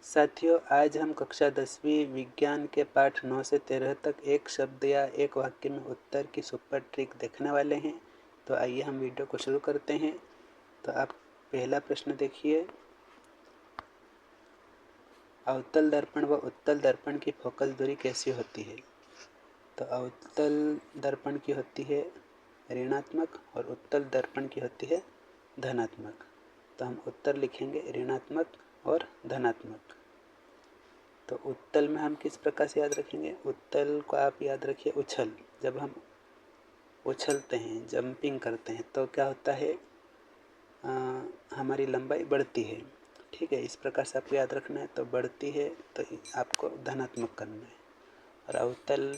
साथियों, आज हम कक्षा 10वीं विज्ञान के पाठ 9 से 13 तक एक शब्द या एक वाक्य में उत्तर की सुपर ट्रिक देखने वाले हैं। तो आइए हम वीडियो को शुरू करते हैं। तो आप पहला प्रश्न देखिए, अवतल दर्पण व उत्तल दर्पण की फोकस दूरी कैसी होती है। तो अवतल दर्पण की होती है ऋणात्मक और उत्तल दर्पण की होती है धनात्मक। तो हम उत्तर लिखेंगे ऋणात्मक और धनात्मक। तो उत्तल में हम किस प्रकार से याद रखेंगे? उत्तल को आप याद रखिए उछल। जब हम उछलते हैं, जंपिंग करते हैं, तो क्या होता है, हमारी लंबाई बढ़ती है। ठीक है, इस प्रकार से आपको याद रखना है। तो बढ़ती है तो आपको धनात्मक करना है। और अवतल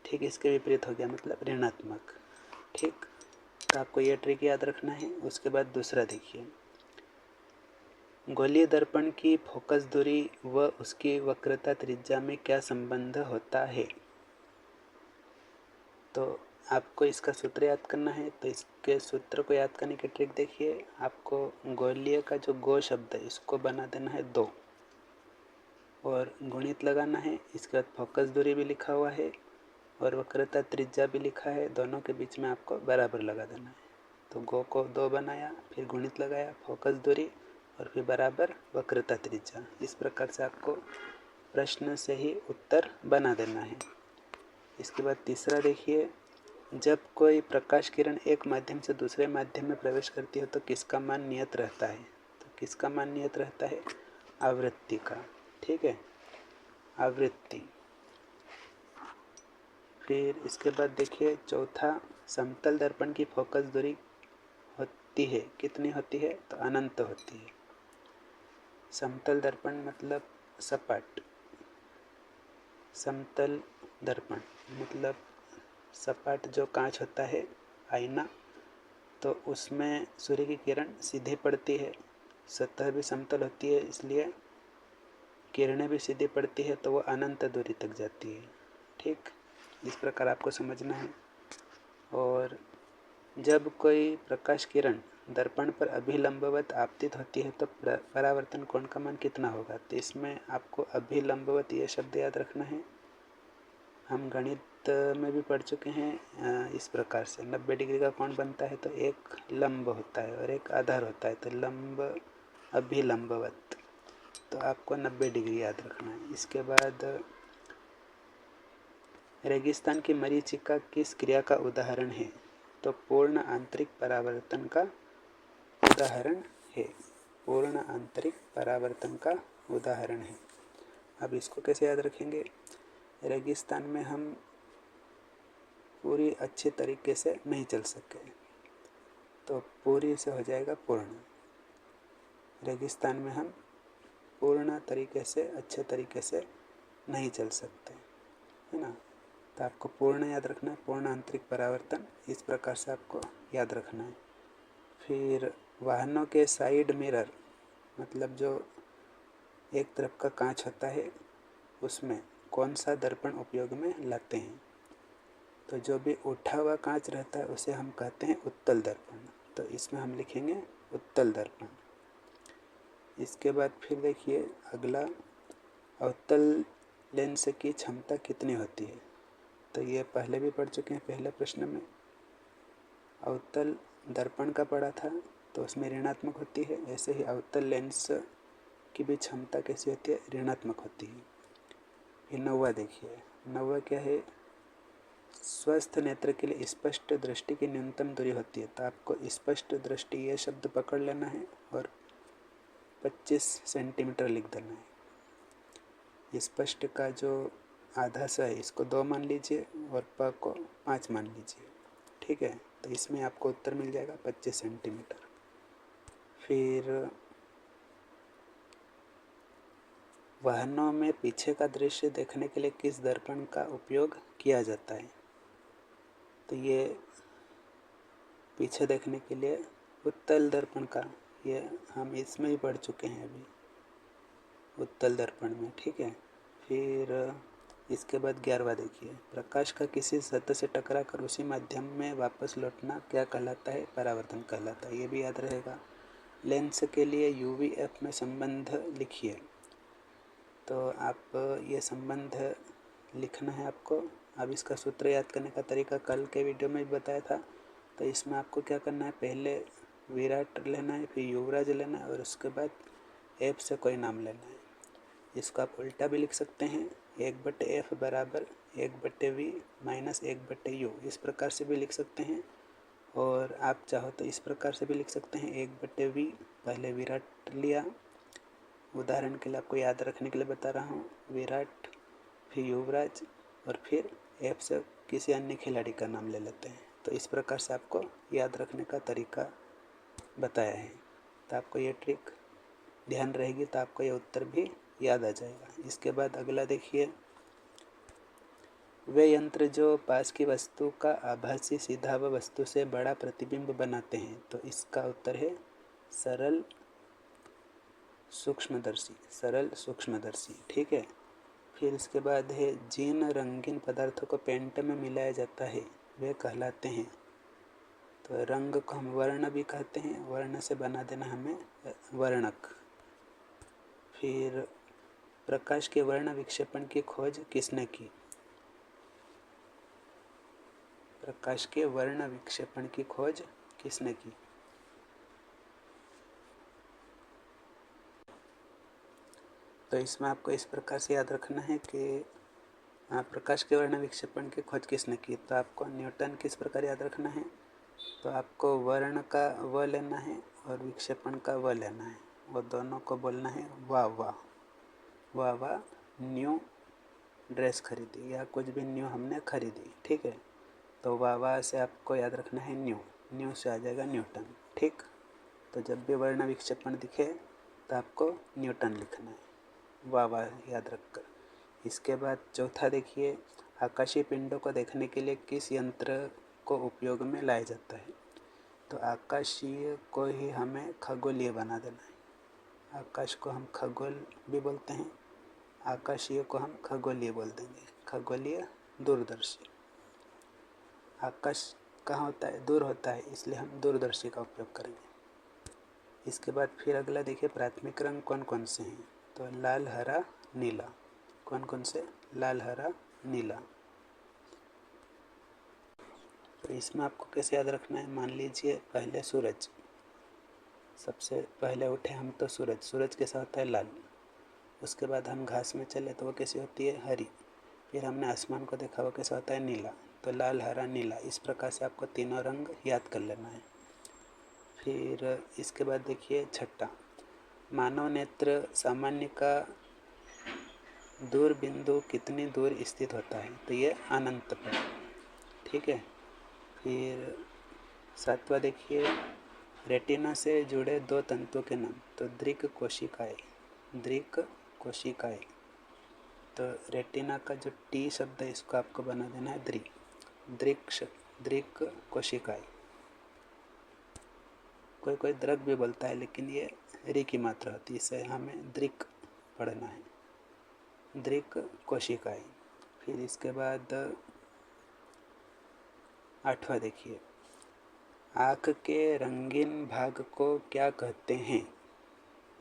ठीक इसके विपरीत हो गया, मतलब ऋणात्मक। ठीक, तो आपको ये ट्रिक याद रखना है। उसके बाद दूसरा देखिए, गोलीय दर्पण की फोकस दूरी व उसकी वक्रता त्रिज्या में क्या संबंध होता है। तो आपको इसका सूत्र याद करना है। तो इसके सूत्र को याद करने की ट्रिक देखिए, आपको गोलीय का जो गो शब्द है इसको बना देना है 2 और गुणित लगाना है। इसके बाद फोकस दूरी भी लिखा हुआ है और वक्रता त्रिज्या भी लिखा है, दोनों के बीच में आपको बराबर लगा देना है। तो गो को 2 बनाया, फिर गुणित लगाया, फोकस दूरी और फिर बराबर वक्रता त्रिज्या। इस प्रकार से आपको प्रश्न से ही उत्तर बना देना है। इसके बाद तीसरा देखिए, जब कोई प्रकाश किरण एक माध्यम से दूसरे माध्यम में प्रवेश करती है तो किसका मान नियत रहता है। तो किसका मान नियत रहता है? आवृत्ति का। ठीक है, आवृत्ति। फिर इसके बाद देखिए चौथा, समतल दर्पण की फोकस दूरी होती है, कितनी होती है? तो अनंत होती है। समतल दर्पण मतलब सपाट, समतल दर्पण मतलब सपाट जो कांच होता है, आईना, तो उसमें सूर्य की किरण सीधे पड़ती है, सतह भी समतल होती है, इसलिए किरणें भी सीधी पड़ती है, तो वो अनंत दूरी तक जाती है। ठीक, इस प्रकार आपको समझना है। और जब कोई प्रकाश किरण दर्पण पर अभिलंबवत आपतित होती है तो परावर्तन कोण का मान कितना होगा। तो इसमें आपको अभिलंबवत ये शब्द याद रखना है। हम गणित में भी पढ़ चुके हैं। इस प्रकार से 90 डिग्री का कोण बनता है तो एक लंब होता है और एक आधार होता है, तो लंब अभिलंबवत। तो आपको 90 डिग्री याद रखना है। इसके बाद रेगिस्तान की मरीचिका किस क्रिया का उदाहरण है। तो पूर्ण आंतरिक परावर्तन का उदाहरण है। पूर्ण आंतरिक परावर्तन का उदाहरण है। अब इसको कैसे याद रखेंगे? रेगिस्तान में हम पूरी अच्छे तरीके से नहीं चल सके तो पूरी से हो जाएगा पूर्ण। रेगिस्तान में हम पूर्ण तरीके से, अच्छे तरीके से नहीं चल सकते, है ना। तो आपको पूर्ण याद रखना है, पूर्ण आंतरिक परावर्तन, इस प्रकार से आपको याद रखना है। फिर वाहनों के साइड मिरर मतलब जो एक तरफ का कांच होता है, उसमें कौन सा दर्पण उपयोग में लाते हैं। तो जो भी उठा हुआ कांच रहता है उसे हम कहते हैं उत्तल दर्पण। तो इसमें हम लिखेंगे उत्तल दर्पण। इसके बाद फिर देखिए अगला, अवतल लेंस की क्षमता कितनी होती है। तो ये पहले भी पढ़ चुके हैं, पहले प्रश्न में अवतल दर्पण का पढ़ा था, तो उसमें ऋणात्मक होती है। ऐसे ही अवतल लेंस की भी क्षमता कैसी होती है? ऋणात्मक होती है। फिर 9वां देखिए, 9वां क्या है? स्वस्थ नेत्र के लिए स्पष्ट दृष्टि की न्यूनतम दूरी होती है। तो आपको स्पष्ट दृष्टि ये शब्द पकड़ लेना है और 25 सेंटीमीटर लिख देना है। स्पष्ट का जो आधा सा है इसको 2 मान लीजिए और प को 5 मान लीजिए। ठीक है, तो इसमें आपको उत्तर मिल जाएगा 25 सेंटीमीटर। फिर वाहनों में पीछे का दृश्य देखने के लिए किस दर्पण का उपयोग किया जाता है। तो ये पीछे देखने के लिए उत्तल दर्पण का, ये हम इसमें ही पढ़ चुके हैं अभी, उत्तल दर्पण में। ठीक है, फिर इसके बाद 11वां देखिए, प्रकाश का किसी सतह से टकरा कर उसी माध्यम में वापस लौटना क्या कहलाता है? परावर्तन कहलाता है। ये भी याद रहेगा। लेंस के लिए UV-F में संबंध लिखिए। तो आप ये संबंध लिखना है आपको। अब इसका सूत्र याद करने का तरीका कल के वीडियो में भी बताया था। तो इसमें आपको क्या करना है, पहले विराट लेना है, फिर युवराज लेना है और उसके बाद एफ से कोई नाम लेना है। इसको आप उल्टा भी लिख सकते हैं, 1/f बराबर 1/v माइनस 1/u, इस प्रकार से भी लिख सकते हैं। और आप चाहो तो इस प्रकार से भी लिख सकते हैं, 1/v पहले विराट लिया, उदाहरण के लिए आपको याद रखने के लिए बता रहा हूँ, विराट फिर युवराज और फिर एफ से किसी अन्य खिलाड़ी का नाम ले लेते हैं। तो इस प्रकार से आपको याद रखने का तरीका बताया है। तो आपको ये ट्रिक ध्यान रहेगी तो आपको ये उत्तर भी याद आ जाएगा। इसके बाद अगला देखिए, वे यंत्र जो पास की वस्तु का आभासी सीधा व वस्तु से बड़ा प्रतिबिंब बनाते हैं। तो इसका उत्तर है सरल सूक्ष्मदर्शी, सरल सूक्ष्मदर्शी। ठीक है। फिर इसके बाद है, जिन रंगीन पदार्थों को पेंट में मिलाया जाता है वे कहलाते हैं। तो रंग को हम वर्ण भी कहते हैं, वर्ण से बना देना हमें वर्णक। फिर प्रकाश के वर्ण विक्षेपण की खोज किसने की? प्रकाश के वर्ण विक्षेपण की खोज किसने की? तो इसमें आपको इस प्रकार से याद रखना है कि प्रकाश के वर्ण विक्षेपण की खोज किसने की। तो आपको न्यूटन किस प्रकार याद रखना है, तो आपको वर्ण का व लेना है और विक्षेपण का व लेना है, वो दोनों को बोलना है वाह वाह। वाह वाह न्यू ड्रेस खरीदी या कुछ भी न्यू हमने खरीदी। ठीक है। तो वाह वाह से आपको याद रखना है न्यू, न्यू से आ जाएगा न्यूटन। ठीक। तो जब भी वर्ण विक्षेपण दिखे तो आपको न्यूटन लिखना है, वाह वाह याद रखकर। इसके बाद चौथा देखिए, आकाशीय पिंडों को देखने के लिए किस यंत्र को उपयोग में लाया जाता है? तो आकाशीय को ही हमें खगोलीय बना देना है। आकाश को हम खगोल भी बोलते हैं, आकाशीय को हम खगोलीय बोल देंगे, खगोलीय दूरदर्शी। आकाश कहाँ होता है, दूर होता है, इसलिए हम दूरदर्शी का उपयोग करेंगे। इसके बाद फिर अगला देखिए, प्राथमिक रंग कौन कौन से हैं? तो लाल, हरा, नीला। कौन कौन से? लाल, हरा, नीला। तो इसमें आपको कैसे याद रखना है, मान लीजिए पहले सूरज, सबसे पहले उठे हम तो सूरज कैसा होता है, लाल। उसके बाद हम घास में चले तो वो कैसी होती है, हरी। फिर हमने आसमान को देखा, वो कैसा होता है, नीला। तो लाल, हरा, नीला, इस प्रकार से आपको तीनों रंग याद कर लेना है। फिर इसके बाद देखिए छठा, मानव नेत्र सामान्य का दूर बिंदु कितनी दूर स्थित होता है? तो ये अनंत पर। ठीक है। फिर सातवां देखिए, रेटिना से जुड़े दो तंतुओं के नाम। तो दृक कोशिकाएं, दृक कोशिकाएं। तो रेटिना का जो टी शब्द है इसको आपको बना देना है दृक, दृक कोशिकाएं। कोई कोई दृक भी बोलता है लेकिन ये री की मात्रा होती है, इसे हमें दृक पढ़ना है, दृक कोशिकाएं। फिर इसके बाद आठवां देखिए, आँख के रंगीन भाग को क्या कहते हैं?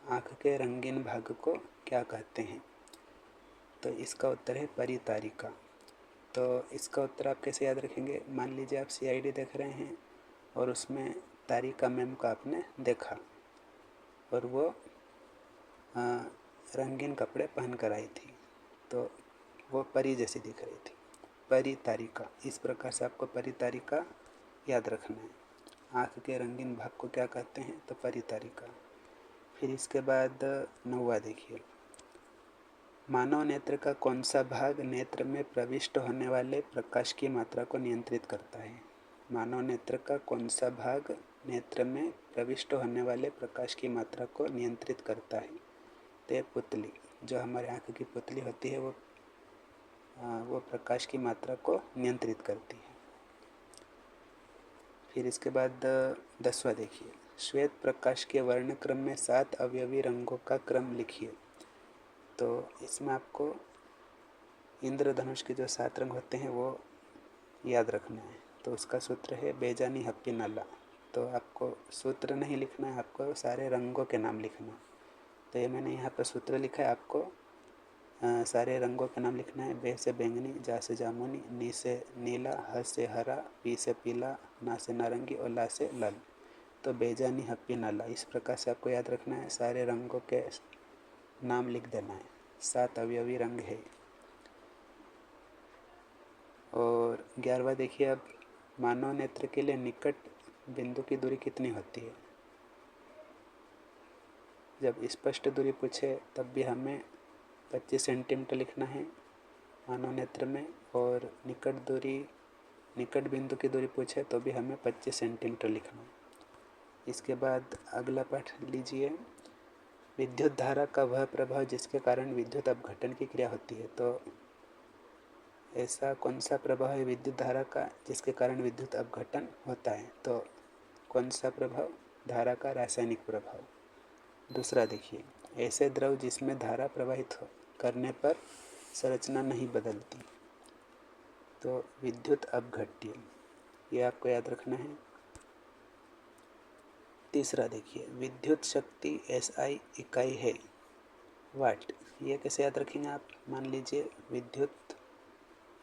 आँख के रंगीन भाग को क्या कहते हैं? तो इसका उत्तर है परितारिका। तो इसका उत्तर आप कैसे याद रखेंगे, मान लीजिए आप सीआईडी देख रहे हैं और उसमें तारिका मैम को आपने देखा और वो रंगीन कपड़े पहन कर आई थी, तो वो परी जैसी दिख रही थी, परितारिका। इस प्रकार से आपको परितारिका याद रखना है। आँख के रंगीन भाग को क्या कहते हैं? तो परितारिका। फिर इसके बाद नौवां देखिए, मानव नेत्र का कौन सा भाग नेत्र में प्रविष्ट होने वाले प्रकाश की मात्रा को नियंत्रित करता है? मानव नेत्र का कौन सा भाग नेत्र में प्रविष्ट होने वाले प्रकाश की मात्रा को नियंत्रित करता है? तो पुतली, जो हमारे आँख की पुतली होती है वो प्रकाश की मात्रा को नियंत्रित करती है। फिर इसके बाद 10वां देखिए, श्वेत प्रकाश के वर्ण क्रम में 7 अवयवी रंगों का क्रम लिखिए। तो इसमें आपको इंद्रधनुष के जो 7 रंग होते हैं वो याद रखना है। तो उसका सूत्र है बेजानी हप्पी नाला। तो आपको सूत्र नहीं लिखना है, आपको सारे रंगों के नाम लिखना। तो ये मैंने यहाँ पर सूत्र लिखा है, आपको सारे रंगों के नाम लिखना है। बे से बैंगनी, जा से जामुनी, नी से नीला, ह से हरा, पी से पीला, ना से नारंगी और ला से लाल। तो बेजानी हप्पी नाला, इस प्रकार से आपको याद रखना है। सारे रंगों के नाम लिख देना है। 7 अवयवी रंग है। और 11वां देखिए, अब मानव नेत्र के लिए निकट बिंदु की दूरी कितनी होती है। जब स्पष्ट दूरी पूछे तब भी हमें 25 सेंटीमीटर लिखना है मानव नेत्र में, और निकट बिंदु की दूरी पूछे तो भी हमें 25 सेंटीमीटर लिखना है। इसके बाद अगला पाठ लीजिए, विद्युत धारा का वह प्रभाव जिसके कारण विद्युत अपघटन की क्रिया होती है। तो ऐसा कौन सा प्रभाव है विद्युत धारा का जिसके कारण विद्युत अपघटन होता है। तो कौन सा प्रभाव, धारा का रासायनिक प्रभाव। दूसरा देखिए, ऐसे द्रव जिसमें धारा प्रवाहित करने पर संरचना नहीं बदलती। तो विद्युत अपघट्य, ये आपको याद रखना है। तीसरा देखिए, विद्युत शक्ति SI इकाई है वाट। ये कैसे याद रखेंगे आप। मान लीजिए विद्युत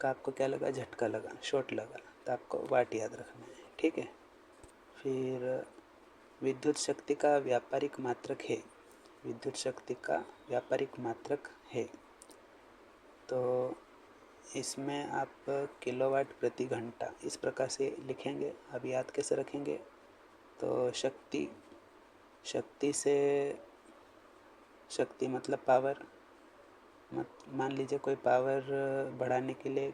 का आपको क्या लगा, झटका लगा, शॉर्ट लगा, तो आपको वाट याद रखना है। ठीक है। फिर विद्युत शक्ति का व्यापारिक मात्रक है। विद्युत शक्ति का व्यापारिक मात्रक है, तो इसमें आप किलोवाट प्रति घंटा इस प्रकार से लिखेंगे। अब याद कैसे रखेंगे। तो शक्ति मतलब पावर। मान लीजिए कोई पावर बढ़ाने के लिए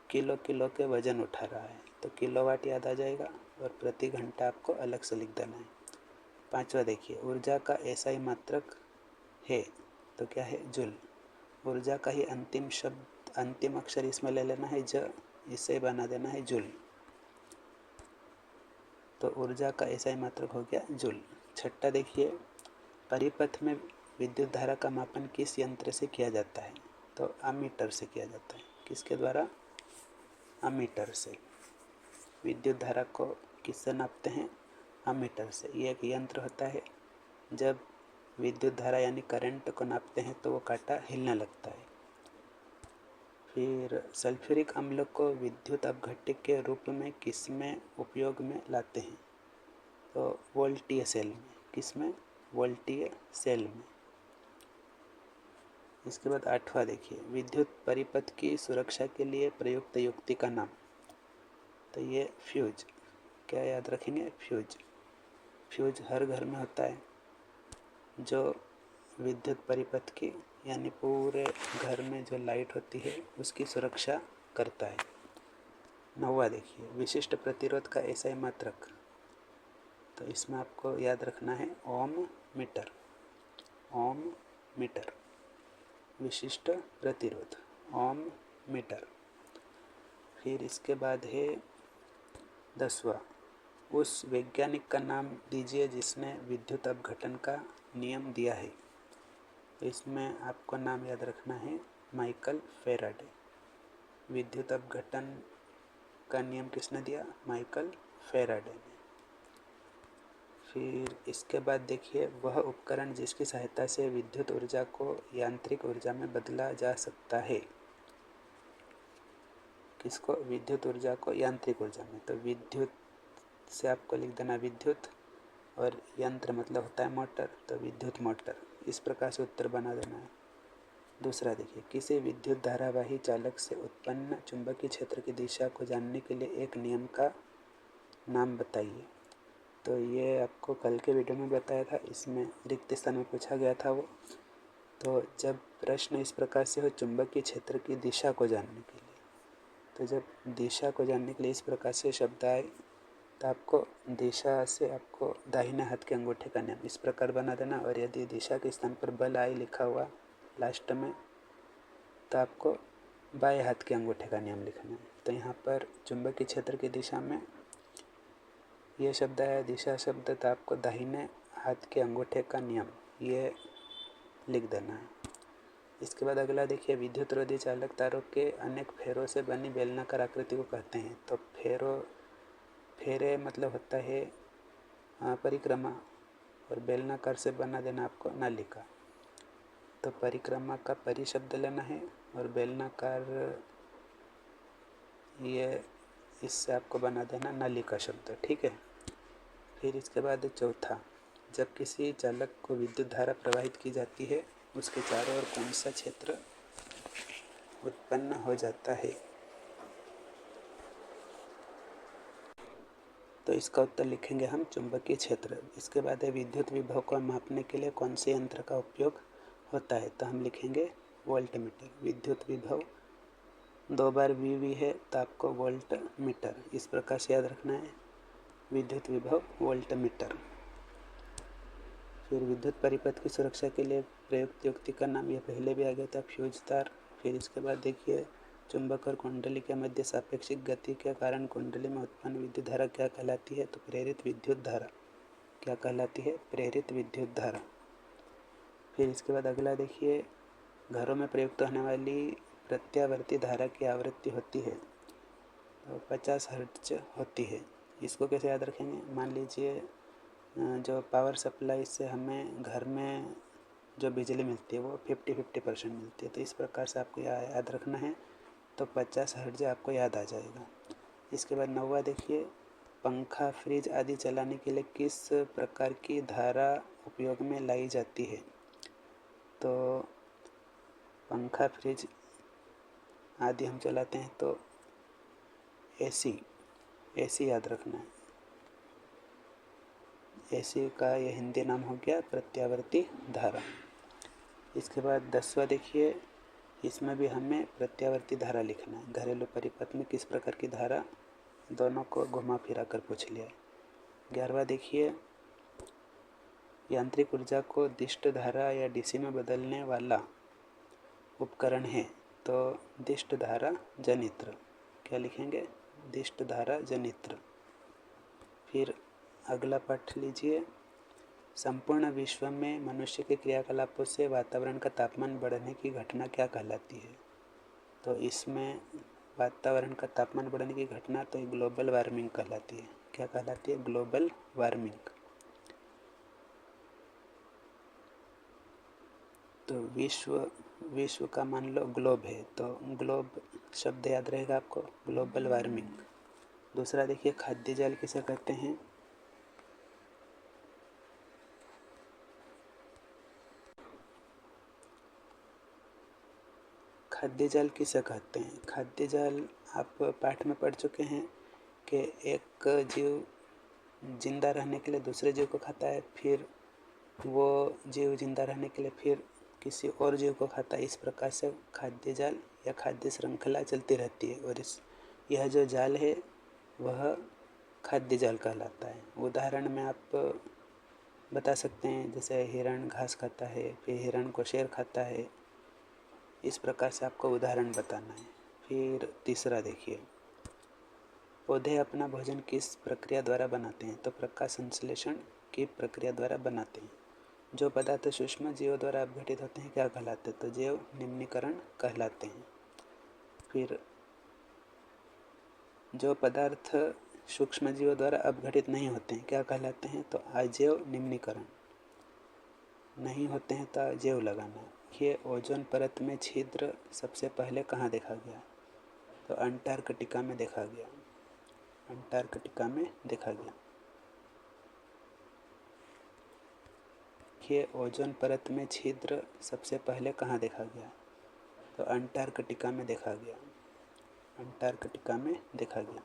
किलो के वजन उठा रहा है, तो किलोवाट याद आ जाएगा, और प्रति घंटा आपको अलग से लिख देना है। 5वां देखिए, ऊर्जा का SI मात्रक है, तो क्या है, जूल। ऊर्जा का ही अंतिम अक्षर इसमें ले लेना है, इससे बना देना है जूल। तो ऊर्जा का SI मात्रक हो गया जूल। 6ठा देखिए, परिपथ में विद्युत धारा का मापन किस यंत्र से किया जाता है। तो अमीटर से किया जाता है। किसके द्वारा, अमीटर से। विद्युत धारा को किससे नापते हैं, अमीटर से। ये एक यंत्र होता है, जब विद्युत धारा यानी करंट को नापते हैं तो वो कांटा हिलने लगता है। फिर सल्फ्यूरिक अम्ल को विद्युत अपघट्य के रूप में किसमें उपयोग में लाते हैं। तो वोल्टीय सेल में। किसमें, वोल्टीय सेल में। इसके बाद 8वां देखिए, विद्युत परिपथ की सुरक्षा के लिए प्रयुक्त युक्ति का नाम। तो ये फ्यूज, क्या याद रखेंगे, फ्यूज हर घर में होता है, जो विद्युत परिपथ की यानी पूरे घर में जो लाइट होती है उसकी सुरक्षा करता है। 9वां देखिए, विशिष्ट प्रतिरोध का SI मात्रक। तो इसमें आपको याद रखना है ओम मीटर। विशिष्ट प्रतिरोध ओम मीटर। फिर इसके बाद है 10वां, उस वैज्ञानिक का नाम दीजिए जिसने विद्युत अपघटन का नियम दिया है। तो इसमें आपको नाम याद रखना है माइकल फैराडे। विद्युत अपघटन का नियम किसने दिया, माइकल फैराडे ने। फिर इसके बाद देखिए, वह उपकरण जिसकी सहायता से विद्युत ऊर्जा को यांत्रिक ऊर्जा में बदला जा सकता है। किसको, विद्युत ऊर्जा को यांत्रिक ऊर्जा में। तो विद्युत से आपको लिख देना विद्युत, और यंत्र मतलब होता है मोटर, तो विद्युत मोटर। इस प्रकार से उत्तर बना देना है। दूसरा देखिए, किसी विद्युत धारावाही चालक से उत्पन्न चुंबकीय क्षेत्र की दिशा को जानने के लिए एक नियम का नाम बताइए। तो ये आपको कल के वीडियो में बताया था, इसमें रिक्त स्थान में पूछा गया था वो। तो जब प्रश्न इस प्रकार से हो, चुंबकीय क्षेत्र की दिशा को जानने के लिए, तो जब दिशा को जानने के लिए इस प्रकार से शब्द आए, तो आपको दिशा से आपको दाहिने हाथ के अंगूठे का नियम इस प्रकार बना देना। और यदि दिशा के स्थान पर बल आई लिखा हुआ लास्ट में, तो आपको बाएं हाथ के अंगूठे का नियम लिखना है। तो यहाँ पर चुंबकीय क्षेत्र की दिशा में ये शब्द आया दिशा शब्द, तो आपको दाहिने हाथ के अंगूठे का नियम ये लिख देना है। इसके बाद अगला देखिए, विद्युत रोधी चालक तारों के अनेक फेरों से बनी बेलनाकार आकृति को कहते हैं। तो फेरे मतलब होता है परिक्रमा, और बेलनाकार से बना देना आपको नालिका। तो परिक्रमा का परि शब्द लेना है और बेलनाकार ये इससे आपको बना देना नली का शब्द, ठीक है। फिर इसके बाद चौथा, जब किसी चालक को विद्युत धारा प्रवाहित की जाती है उसके चारों ओर कौन सा क्षेत्र उत्पन्न हो जाता है। तो इसका उत्तर लिखेंगे हम चुंबकीय क्षेत्र। इसके बाद है विद्युत विभव को मापने के लिए कौन से यंत्र का उपयोग होता है। तो हम लिखेंगे वोल्टमीटर। विद्युत विभव 2 बार वी है तो आपको वोल्ट मीटर इस प्रकार से याद रखना है, विद्युत विभव वोल्ट मीटर। फिर विद्युत परिपथ की सुरक्षा के लिए प्रयुक्त युक्ति का नाम, यह पहले भी आ गया था, फ्यूज तार। फिर इसके बाद देखिए चुंबक और कुंडली के मध्य सापेक्षिक गति के कारण कुंडली में उत्पन्न विद्युत धारा क्या कहलाती है। तो प्रेरित विद्युत धारा क्या कहलाती है, प्रेरित विद्युत धारा। फिर इसके बाद अगला देखिए, घरों में प्रयुक्त होने वाली प्रत्यावर्ती धारा की आवृत्ति होती है तो 50 हर्ट्ज होती है। इसको कैसे याद रखेंगे, मान लीजिए जो पावर सप्लाई से हमें घर में जो बिजली मिलती है वो 50-50% मिलती है, तो इस प्रकार से आपको याद रखना है। तो 50 हर्ट्ज आपको याद आ जाएगा। इसके बाद 9वां देखिए, पंखा फ्रिज आदि चलाने के लिए किस प्रकार की धारा उपयोग में लाई जाती है। तो पंखा फ्रिज आदि हम चलाते हैं तो एसी याद रखना है। एसी का यह हिंदी नाम हो गया प्रत्यावर्ती धारा। इसके बाद 10वां देखिए, इसमें भी हमें प्रत्यावर्ती धारा लिखना है। घरेलू परिपथ में किस प्रकार की धारा, दोनों को घुमा फिरा कर पूछ लिया है। 11वां देखिए, यांत्रिक ऊर्जा को दिष्ट धारा या डीसी में बदलने वाला उपकरण है। तो दिष्ट धारा जनित्र, क्या लिखेंगे, दिष्ट धारा जनित्र। फिर अगला पाठ लीजिए, संपूर्ण विश्व में मनुष्य के क्रियाकलापों से वातावरण का तापमान बढ़ने की घटना क्या कहलाती है। तो इसमें वातावरण का तापमान बढ़ने की घटना तो ग्लोबल वार्मिंग कहलाती है। क्या कहलाती है, ग्लोबल वार्मिंग। तो विश्व का मान लो ग्लोब है तो ग्लोब शब्द याद रहेगा आपको, ग्लोबल वार्मिंग। दूसरा देखिए, खाद्य जाल किसे कहते हैं। खाद्य जाल किसे कहते हैं, खाद्य जाल आप पाठ में पढ़ चुके हैं कि एक जीव जिंदा रहने के लिए दूसरे जीव को खाता है, फिर वो जीव जिंदा रहने के लिए फिर किसी और जीव को खाता है। इस प्रकार से खाद्य जाल या खाद्य श्रृंखला चलती रहती है और यह जो जाल है वह खाद्य जाल कहलाता है। उदाहरण में आप बता सकते हैं, जैसे हिरण घास खाता है, फिर हिरण को शेर खाता है। इस प्रकार से आपको उदाहरण बताना है। फिर तीसरा देखिए, पौधे अपना भोजन किस प्रक्रिया द्वारा बनाते हैं। तो प्रकाश संश्लेषण की प्रक्रिया द्वारा बनाते हैं। जो पदार्थ सूक्ष्म जीवों द्वारा अपघटित होते हैं क्या कहलाते हैं। तो जैव निम्नीकरण कहलाते हैं। फिर जो पदार्थ सूक्ष्म जीवों द्वारा अपघटित नहीं होते हैं क्या कहलाते हैं। तो अजैव निम्नीकरण, नहीं होते हैं तो अजैव लगाना। ये ओजोन परत में छिद्र सबसे पहले कहाँ देखा गया। तो अंटार्कटिका में देखा गया, अंटार्कटिका में देखा गया। ये ओजोन परत में छिद्र सबसे पहले कहाँ देखा गया। तो अंटार्कटिका में देखा गया, अंटार्कटिका में देखा गया।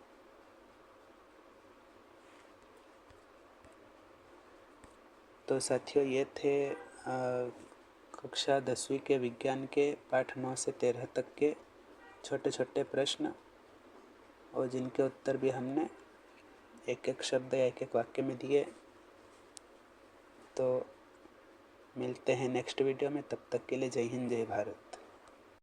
तो साथियों, ये थे कक्षा 10वीं के विज्ञान के पाठ 9 से 13 तक के छोटे छोटे प्रश्न, और जिनके उत्तर भी हमने एक एक शब्द या एक एक वाक्य में दिए। तो मिलते हैं नेक्स्ट वीडियो में, तब तक के लिए जय हिंद जय भारत।